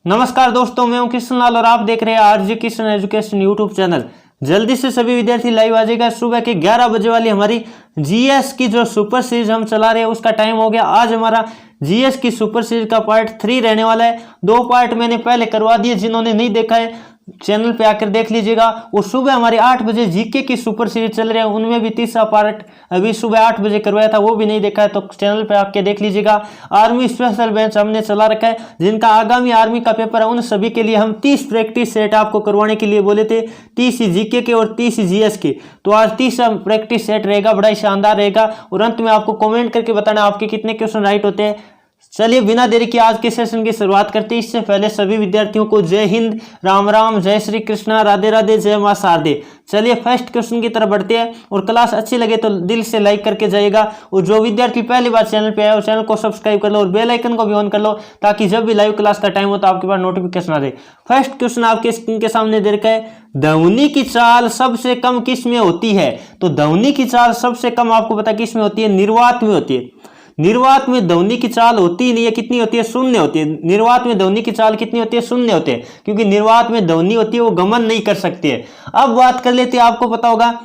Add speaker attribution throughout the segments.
Speaker 1: नमस्कार दोस्तों, मैं हूं कृष्ण लाल और आप देख रहे हैं RJ Krishna education YouTube channel. जल्दी से सभी विद्यार्थी लाइव आ जाएगा। सुबह के 11 बजे वाली हमारी जीएस की जो सुपर सीरीज हम चला रहे हैं उसका टाइम हो गया। आज हमारा जीएस की सुपर सीरीज का पार्ट 3 रहने वाला है। 2 पार्ट मैंने पहले करवा दिए, जिन्होंने नहीं देखा है चैनल पे आकर देख लीजिएगा। और सुबह हमारे 8 बजे जीके की सुपर सीरीज चल रहे हैं, उनमें भी तीसरा पार्ट अभी सुबह 8 बजे करवाया था, वो भी नहीं देखा है तो चैनल पे आके देख लीजिएगा। आर्मी स्पेशल बेंच हमने चला रखा है, जिनका आगामी आर्मी का पेपर है उन सभी के लिए हम 30 प्रैक्टिस सेट आपको करवाने के लिए बोले थे, 30 जीके के और 30 जीएस के। तो आज 30 प्रैक्टिस सेट रहेगा, बड़ा ही शानदार रहेगा। और अंत में आपको कॉमेंट करके बताना आपके कितने क्वेश्चन राइट होते हैं। चलिए बिना देरी के आज के सेशन की शुरुआत करते हैं। इससे पहले सभी विद्यार्थियों को जय हिंद, राम राम, जय श्री कृष्णा, राधे राधे, जय मां शारदे। चलिए फर्स्ट क्वेश्चन की तरफ बढ़ते हैं और क्लास अच्छी लगे तो दिल से लाइक करके जाइएगा। और जो विद्यार्थी पहली बार चैनल पे आए वो चैनल को सब्सक्राइब कर लो और बेल आइकन को भी ऑन कर लो, ताकि जब भी लाइव क्लास का टाइम हो तो आपके पास नोटिफिकेशन आ जाए। फर्स्ट क्वेश्चन आपके स्क्रीन के सामने दे रखा है, ध्वनि की चाल सबसे कम किस में होती है? तो ध्वनि की चाल सबसे कम आपको पता किस में होती है? निर्वात में होती है। निर्वात में ध्वनि की चाल होती ही नहीं है, कितनी होती है? शून्य होती है। निर्वात में ध्वनि की चाल कितनी होती है? शून्य होती है, क्योंकि निर्वात में ध्वनि होती है वो गमन नहीं कर सकती है। अब बात कर लेते हैं, आपको पता होगा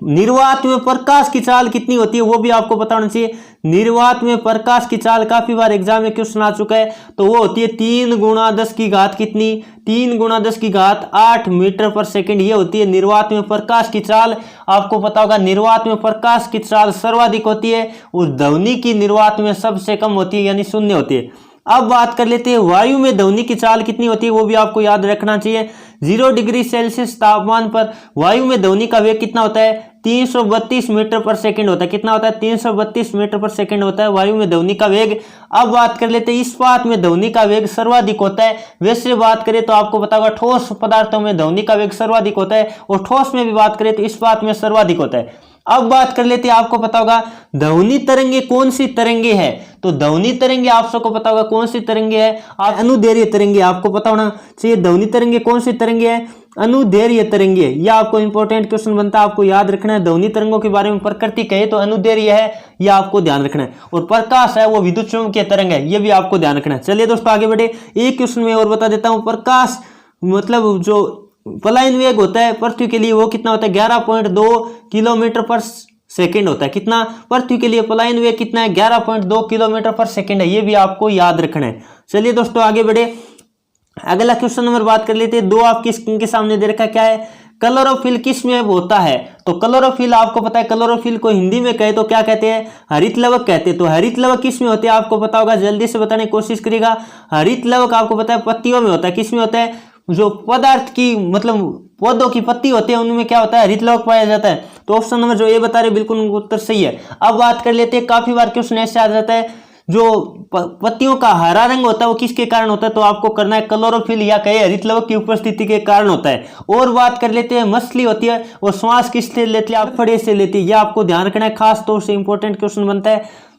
Speaker 1: निर्वात में प्रकाश की चाल कितनी होती है, वो भी आपको पता होना चाहिए। निर्वात में प्रकाश की चाल काफी बार एग्जाम में क्वेश्चन आ चुका है, तो वो होती है 3 गुणा 10 की घात कितनी? 3 गुणा 10 की घात 8 मीटर पर सेकंड। ये होती है निर्वात में प्रकाश की चाल। आपको पता होगा निर्वात में प्रकाश की चाल सर्वाधिक होती है और ध्वनि की निर्वात में सबसे कम होती है, यानी शून्य होती है। अब बात कर लेते हैं वायु में ध्वनि की चाल कितनी होती है, वो भी आपको याद रखना चाहिए। 0 डिग्री सेल्सियस तापमान पर वायु में ध्वनि का वेग कितना होता है? 332 मीटर पर सेकंड होता है। कितना होता है? 332 मीटर पर सेकंड होता है वायु में ध्वनि का वेग। अब बात कर लेते हैं इस्पात में ध्वनि का वेग सर्वाधिक होता है। वैसे बात करें तो आपको पता होगा ठोस पदार्थों में ध्वनि का वेग सर्वाधिक होता है, और ठोस में भी बात करें तो इस्पात में सर्वाधिक होता है। अब बात कर लेते हैं, आपको पता होगा ध्वनि तरंगे कौन सी तरंगे है? तो ध्वनि तरंगे आप सबको पता होगा कौन सी तरंगे है? आप अनुदैर्घ्य तरंगे, आपको पता होना चाहिए ध्वनि तरंगे कौन सी तरंगे है? अनुदैर्घ्य तरंगे। यह आपको इंपॉर्टेंट क्वेश्चन बनता है, आपको याद रखना है। ध्वनि तरंगों के बारे में प्रकृति कहे तो अनुदैर्घ्य है, यह आपको ध्यान रखना है। और प्रकाश है वो विद्युत चुम्बकीय तरंग है, यह भी आपको ध्यान रखना है। चलिए दोस्तों आगे बढ़े, एक क्वेश्चन में और बता देता हूं। प्रकाश मतलब जो पलायन वेग होता है पृथ्वी के लिए वो कितना होता है? 11.2 किलोमीटर पर सेकंड होता है। कितना? पृथ्वी के लिए पलायन वेग कितना है? 11.2 किलोमीटर पर सेकंड है, ये भी आपको याद रखना है। चलिए दोस्तों आगे बढ़े, अगला क्वेश्चन नंबर बात कर लेते हैं। 2 आपकी स्क्रीन के सामने दे रखा क्या है? क्लोरोफिल किस में होता है? तो क्लोरोफिल आपको पता है, क्लोरोफिल को हिंदी में कहे तो क्या कहते हैं? हरित लवक कहते हैं। तो हरित लवक किस में होते हैं आपको पता होगा, जल्दी से बताने की कोशिश करिएगा। हरित लवक आपको पता है पत्तियों में होता है। किस में होता है? जो पदार्थ की मतलब पौधों की पत्ती होती है उनमें क्या होता है? हरित लवक पाया जाता है। तो ऑप्शन नंबर जो ये बता रहे बिल्कुल उत्तर सही है। अब बात कर लेते हैं, काफी बार क्वेश्चन ऐसे आ जाता है, जो पत्तियों का हरा रंग होता है वो किसके कारण होता है? तो आपको करना है क्लोरोफिल या कहे हरित लवक की उपस्थिति के कारण होता है। और बात कर लेते हैं, मछली होती है और श्वास किससे लेती है? आप फड़े से लेती है, यह आपको ध्यान रखना है, खास तौर से इंपॉर्टेंट क्वेश्चन बनता है।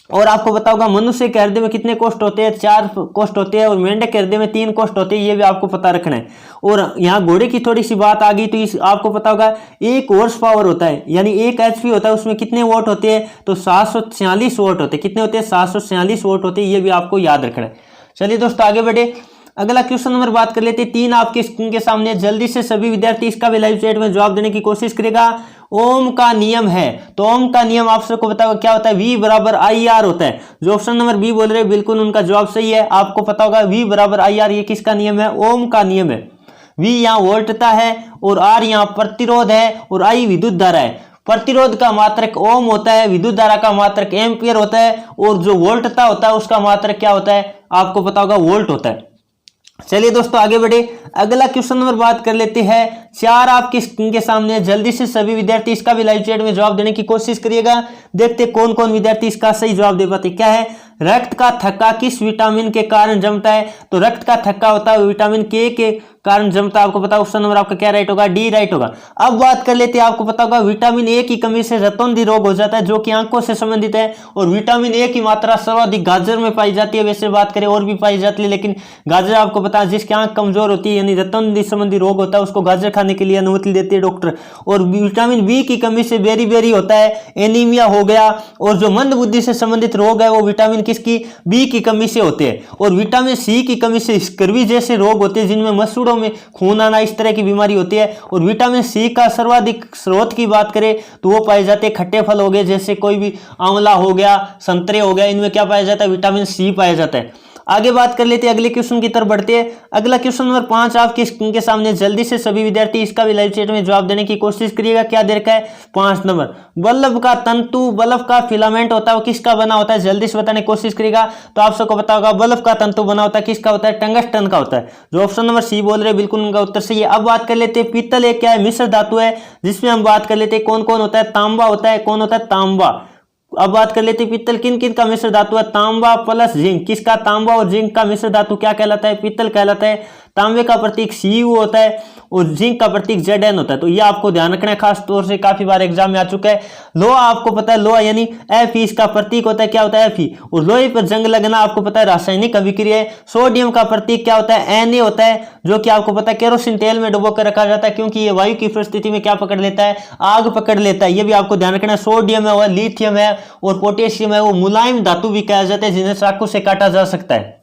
Speaker 1: और आपको पता होगा मनुष्य के हृदय में कितने कोष्ठ होते हैं? 4 कोष्ठ होते हैं, और मेंढक के हृदय में 3 कोष्ठ होते हैं, ये भी आपको पता रखना है। और यहाँ घोड़े की थोड़ी सी बात आ गई तो इस आपको पता होगा 1 हॉर्स पावर होता है, यानी 1 HP होता है, उसमें कितने वोट होते हैं? तो 746 वोट होते हैं। कितने होते हैं? 746 वोट होते हैं, ये भी आपको याद रखना है। चलिए दोस्तों आगे बढ़े, अगला क्वेश्चन नंबर बात कर लेते हैं। 3 आपके स्क्रीन के सामने, जल्दी से सभी विद्यार्थी इसका भी लाइव चैट में जवाब देने की कोशिश करेगा। ओम का नियम है, तो ओम का नियम आप सबको पता होगा क्या होता है? V बराबर IR होता है। जो ऑप्शन नंबर बी बोल रहे हैं बिल्कुल उनका जवाब सही है। आपको पता होगा V बराबर IR, ये किसका नियम है? ओम का नियम है। V यहाँ वोल्टता है और R यहाँ प्रतिरोध है और I विद्युत धारा है। प्रतिरोध का मात्रक ओम होता है, विद्युत धारा का मात्रक एम्पियर होता है, और जो वोल्टता होता है उसका मात्रक क्या होता है? आपको पता होगा वोल्ट होता है। चलिए दोस्तों आगे बढ़े, अगला क्वेश्चन नंबर बात कर लेते हैं। 4 आपकी स्क्रीन के सामने, जल्दी से सभी विद्यार्थी इसका भी लाइव चैट में जवाब देने की कोशिश करिएगा। देखते कौन कौन विद्यार्थी इसका सही जवाब दे पाते। क्या है? रक्त का थक्का किस विटामिन के कारण जमता है? तो रक्त का थक्का होता है विटामिन के कारण जमता है। आपको पता है ऑप्शन नंबर आपका क्या राइट होगा? डी राइट होगा। अब बात कर लेते हैं, आपको पता होगा विटामिन ए की कमी से रतौंधी रोग हो जाता है, जो कि आंखों से संबंधित है। और विटामिन ए की मात्रा सर्वाधिक गाजर में पाई जाती है। वैसे बात करें और भी पाई जाती है, लेकिन गाजर आपको पता है जिसकी आंख कमजोर होती है यानी रतौंधी संबंधी रोग होता है, उसको गाजर खाने के लिए अनुमति देती है डॉक्टर। और विटामिन बी की कमी से बेरी बेरी होता है, एनीमिया हो गया। और जो मंद बुद्धि से संबंधित रोग है वो विटामिन किसकी, बी की कमी से होते हैं। और विटामिन सी की कमी से स्कर्वी जैसे रोग होते हैं जिनमें मसूड़ों में खून आना, इस तरह की बीमारी होती है। और विटामिन सी का सर्वाधिक स्रोत की बात करें तो वो पाए जाते हैं खट्टे फल हो गए, जैसे कोई भी आंवला हो गया, संतरे हो गया, इनमें क्या पाया जाता है, विटामिन सी पाया जाता है। आगे बात कर लेते हैं, अगले क्वेश्चन की तरफ बढ़ते हैं। अगला क्वेश्चन नंबर 5 आपके स्क्रीन के सामने, जल्दी से सभी विद्यार्थी इसका भी लाइव चैट में जवाब देने की कोशिश करिएगा। क्या दे रखा है, 5 नंबर, बल्ब का तंतु, बल्ब का फिलामेंट होता है वो किसका बना होता है, जल्दी से बताने की कोशिश करिएगा। तो आप सबको पता होगा बल्ब का तंतु बना होता है किसका होता है, टंगस्टन का होता है। जो ऑप्शन नंबर सी बोल रहे हैं बिल्कुल उनका उत्तर सही है। अब बात कर लेते हैं, पीतल एक क्या है, मिश्र धातु है, जिसमें हम बात कर लेते हैं कौन कौन होता है, तांबा होता है, कौन होता है, तांबा। अब बात कर लेते हैं पीतल किन किन का मिश्र धातु है, तांबा प्लस जिंक, किसका, तांबा और जिंक का मिश्र धातु क्या कहलाता है, पीतल कहलाता है। तांबे का प्रतीक Cu होता है और जिंक का प्रतीक Zn होता है। तो ये आपको ध्यान रखना है, खास तौर से काफी बार एग्जाम में आ चुका है। लोहा आपको पता है, लोहा यानी Fe इसका प्रतीक होता है, क्या होता है, Fe। और लोहे पर जंग लगना आपको पता है रासायनिक अभिक्रिया है। सोडियम का प्रतीक क्या होता है, Na होता है, जो कि आपको पता है केरोसिन तेल में डुबो कर रखा जाता है, क्योंकि ये वायु की परिस्थिति में क्या पकड़ लेता है, आग पकड़ लेता है। ये भी आपको ध्यान रखना है। सोडियम है, वह लिथियम है और पोटेशियम है, वो मुलायम धातु भी कहा जाता है जिन्हें चाकू से काटा जा सकता है।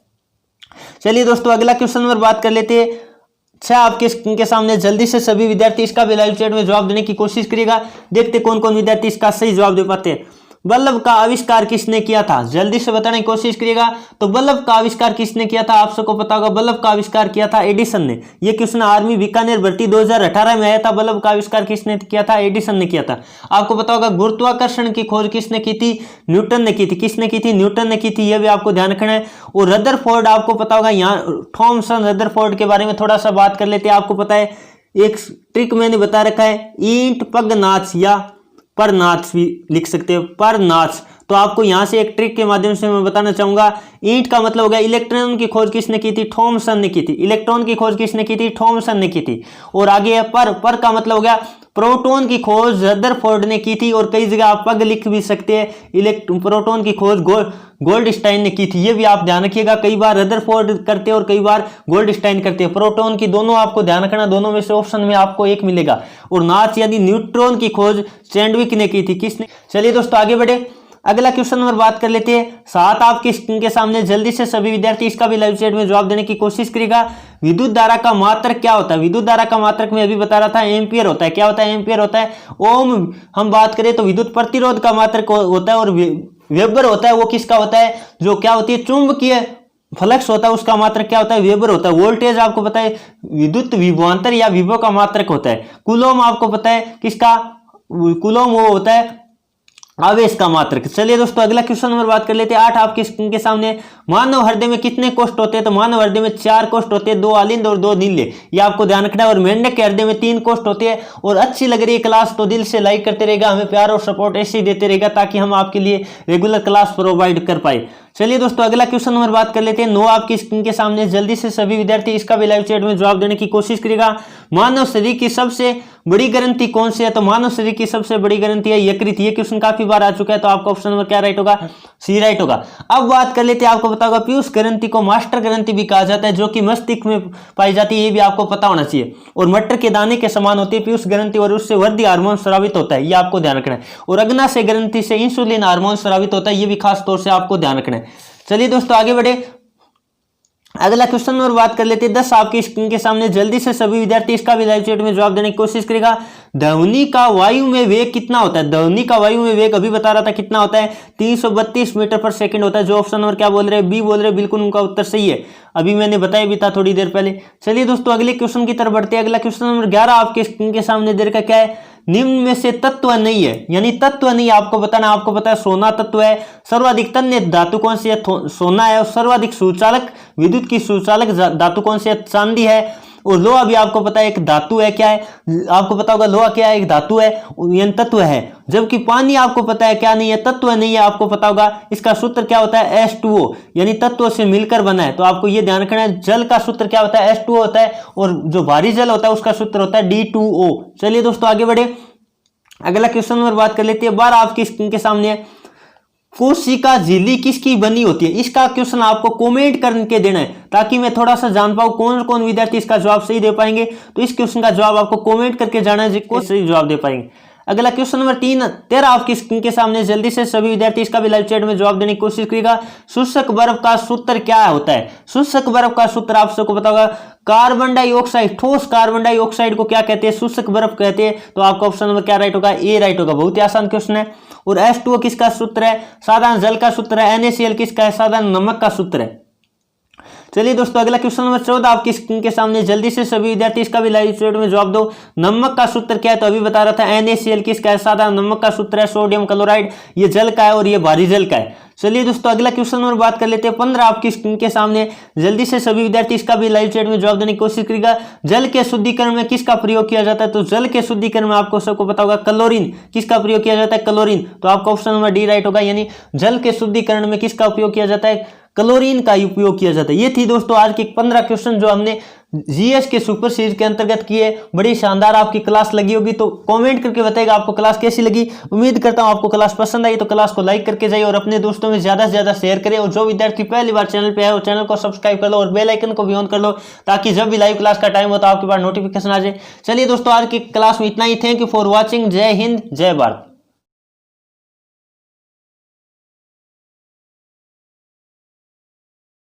Speaker 1: चलिए दोस्तों अगला क्वेश्चन नंबर बात कर लेते हैं। अच्छा, आपके स्क्रीन के सामने, जल्दी से सभी विद्यार्थी इसका भी लाइव चैट में जवाब देने की कोशिश करिएगा। देखते कौन कौन विद्यार्थी इसका सही जवाब दे पाते हैं। बल्ब का आविष्कार किसने किया था, जल्दी से बताने की कोशिश करिएगा। तो बल्ब का आविष्कार किसने किया था, आप सबको पता होगा बल्ब का आविष्कार किया था एडिसन ने। ये क्वेश्चन आर्मी बीकानेर भर्ती 2018 में आया था। बल्ब का आविष्कार किसने किया था, एडिसन ने किया था। आपको पता होगा गुरुत्वाकर्षण की खोज किसने की थी, न्यूटन ने की थी। किसने की थी, न्यूटन ने की थी। यह भी आपको ध्यान रखना है। और रदरफोर्ड आपको पता होगा, यहाँ थॉमसन रदरफोर्ड के बारे में थोड़ा सा बात कर लेते हैं। आपको पता है एक ट्रिक मैंने बता रखा है, ईंट पगनाच या परनाच भी लिख सकते हो, परनाच। तो आपको यहां से एक ट्रिक के माध्यम से मैं बताना चाहूंगा। ईंट का मतलब हो गया, इलेक्ट्रॉन की खोज किसने की थी, थॉमसन ने की थी। इलेक्ट्रॉन की खोज किसने की थी, थॉमसन ने की थी। और आगे है पर का मतलब हो गया, प्रोटॉन की खोज रदरफोर्ड ने की थी। और कई जगह आप पग लिख भी सकते हैं, प्रोटॉन की खोज गोल्डस्टाइन ने की थी। ये भी आप ध्यान रखिएगा, कई बार रदरफोर्ड करते हैं और कई बार गोल्डस्टाइन करते हैं। प्रोटॉन की दोनों आपको ध्यान रखना, दोनों में से ऑप्शन में आपको एक मिलेगा। और नाच यानी न्यूट्रॉन की खोज चैडविक ने की थी। किसने। चलिए दोस्तों आगे बढ़े, अगला क्वेश्चन नंबर बात कर लेते हैं। 7 आपकी स्क्रीन के सामने, जल्दी से सभी विद्यार्थी इसका भी लाइव चैट में जवाब देने की कोशिश करेगा। विद्युत धारा का मात्रक क्या होता है, विद्युत धारा का मात्रक मैं अभी बता रहा था, एम्पियर होता है। क्या होता है, एम्पियर होता है। ओम हम बात करें तो विद्युत प्रतिरोध का मात्रक होता है। और वेबर होता है, वो किसका होता है, जो क्या होती है, चुंबकीय फ्लक्स होता है, उसका मात्रक क्या होता है, वेबर होता है। वोल्टेज आपको पता है विद्युत विभवांतर या विभव का मात्रक होता है। कूलॉम आपको पता है किसका, कूलॉम वो होता है आवेश का मात्रक। चलिए दोस्तों अगला क्वेश्चन नंबर बात कर लेते हैं। 8 आपके स्क्रीन के सामने, मानव हृदय में कितने कोष्ठ होते हैं, तो मानव हृदय में 4 कोष्ठ होते हैं, 2 आलिंद और 2 नीले। ये आपको ध्यान रखना है। और मेंढक के हृदय में 3 कोष्ठ होते हैं। और अच्छी लग रही है क्लास तो दिल से लाइक करते रहेगा, हमें प्यार और सपोर्ट ऐसे ही देते रहेगा ताकि हम आपके लिए रेगुलर क्लास प्रोवाइड कर पाए। चलिए दोस्तों अगला क्वेश्चन नंबर बात कर लेते हैं। 9 आपकी स्क्रीन के सामने, जल्दी से सभी विद्यार्थी इसका भी लाइव चैट में जवाब देने की कोशिश करेगा। मानव शरीर की सबसे बड़ी ग्रंथि कौन सी है, तो मानव शरीर की सबसे बड़ी ग्रंथि है यकृत। ये क्वेश्चन काफी बार आ चुका है, तो आपका ऑप्शन नंबर क्या राइट होगा, सी राइट होगा। अब बात कर लेते हैं, आपको पता होगा पीयूष ग्रंथि को मास्टर ग्रंथि भी कहा जाता है, जो कि मस्तिष्क में पाई जाती है। ये भी आपको पता होना चाहिए। और मटर के दाने के समान होती है पीयूष ग्रंथि, और उससे वृद्धि हार्मोन स्रावित होता है, ये आपको ध्यान रखना है। और अग्नाशय ग्रंथि से इंसुलिन हार्मोन स्रावित होता है, ये भी खास तौर से आपको ध्यान रखना है। चलिए दोस्तों आगे बढ़े, अगला क्वेश्चन नंबर बात कर लेते हैं। 10 आपकी स्क्रीन के सामने, जल्दी से सभी विद्यार्थी इसका भी लाइव चैट में जवाब देने की कोशिश करेगा। ध्वनि का वायु में वेग कितना होता है, ध्वनि का वायु में वेग अभी बता रहा था कितना होता है, 332 मीटर पर सेकंड होता है। जो ऑप्शन नंबर क्या बोल रहे हैं, बी बोल रहे हैं, बिल्कुल उनका उत्तर सही है। अभी मैंने बताया भी था थोड़ी देर पहले। चलिए दोस्तों अगले क्वेश्चन की तरफ बढ़ते हैं। अगला क्वेश्चन नंबर 11 आपके स्क्रीन के सामने दे रखा क्या है, निम्न में से तत्व नहीं है, यानी तत्व नहीं आपको बताना। आपको पता है सोना तत्व है, सर्वाधिक तन्य धातु कौन सी है, सोना है। और सर्वाधिक सुचालक विद्युत की सुचालक धातु कौन सी है, चांदी है। और लोहा भी आपको पता है एक धातु है, क्या है आपको पता होगा, लोहा क्या है, एक धातु है, यानी तत्व है। जबकि पानी आपको पता है क्या नहीं है, तत्व नहीं है, आपको पता होगा। इसका सूत्र क्या होता है, H2O, यानी तत्व से मिलकर बना है। तो आपको ये ध्यान रखना है, जल का सूत्र क्या होता है, H2O होता है। और जो भारी जल होता है उसका सूत्र होता है D2O। चलिए दोस्तों आगे बढ़े, अगला क्वेश्चन नंबर बात कर लेते हैं। 12 आपकी स्क्रीन के सामने, कोशिका झिल्ली किसकी बनी होती है। इसका क्वेश्चन आपको कमेंट करके देना है, ताकि मैं थोड़ा सा जान पाऊं कौन कौन विद्यार्थी इसका जवाब सही दे पाएंगे। तो इस क्वेश्चन का जवाब आपको कमेंट करके जाना है, जिसको सही जवाब दे पाएंगे। अगला क्वेश्चन नंबर 13 आपकी स्क्रीन के सामने, जल्दी से सभी विद्यार्थी इसका भी लाइव चैट में जवाब देने की कोशिश करिएगा। शुष्क बर्फ का सूत्र क्या होता है? शुष्क बर्फ का सूत्र आप सबको पता होगा, कार्बन डाइऑक्साइड। ठोस कार्बन डाइऑक्साइड को क्या कहते हैं? शुष्क बर्फ कहते हैं। तो आपका ऑप्शन नंबर क्या राइट होगा? ए राइट होगा। बहुत ही आसान क्वेश्चन है। और H2O किसका सूत्र है? साधारण जल का सूत्र है। NaCl किसका है? साधारण नमक का सूत्र है। चलिए दोस्तों, अगला क्वेश्चन नंबर 14 आपकी स्क्रीन के सामने, जल्दी से सभी विद्यार्थी इसका भी लाइव चैट में जवाब दो। नमक का सूत्र क्या है? तो अभी बता रहा था, NaCl किसका है? साधारण नमक का सूत्र है। सोडियम क्लोराइड ये जल का है और ये भारी जल का है। चलिए दोस्तों, अगला क्वेश्चन नंबर बात कर लेते हैं 15 आपकी स्क्रीन के सामने, जल्दी से सभी विद्यार्थी इसका भी लाइव चैट में जवाब देने की कोशिश करेगा। जल के शुद्धिकरण में किसका प्रयोग किया जाता है? तो जल के शुद्धिकरण में आपको सबको पता होगा, क्लोरीन। किसका प्रयोग किया जाता है? क्लोरीन। तो आपका ऑप्शन नंबर डी राइट होगा, यानी जल के शुद्धिकरण में किसका उपयोग किया जाता है? क्लोरीन का उपयोग किया जाता है। ये थी दोस्तों आज के 15 क्वेश्चन जो हमने जीएस के सुपर सीरीज के अंतर्गत किए। बड़ी शानदार आपकी क्लास लगी होगी, तो कमेंट करके बताइएगा आपको क्लास कैसी लगी। उम्मीद करता हूं आपको क्लास पसंद आई, तो क्लास को लाइक करके जाइए और अपने दोस्तों में ज्यादा से ज्यादा शेयर करें। और जो विद्यार्थी पहली बार चैनल पे है वो चैनल को सब्सक्राइब कर लो और बेल आइकन को भी ऑन कर लो, ताकि जब भी लाइव क्लास का टाइम हो तो आपके पास नोटिफिकेशन आ जाए। चलिए दोस्तों, आज की क्लास में इतना ही। Thank you for watching. जय हिंद, जय भारत।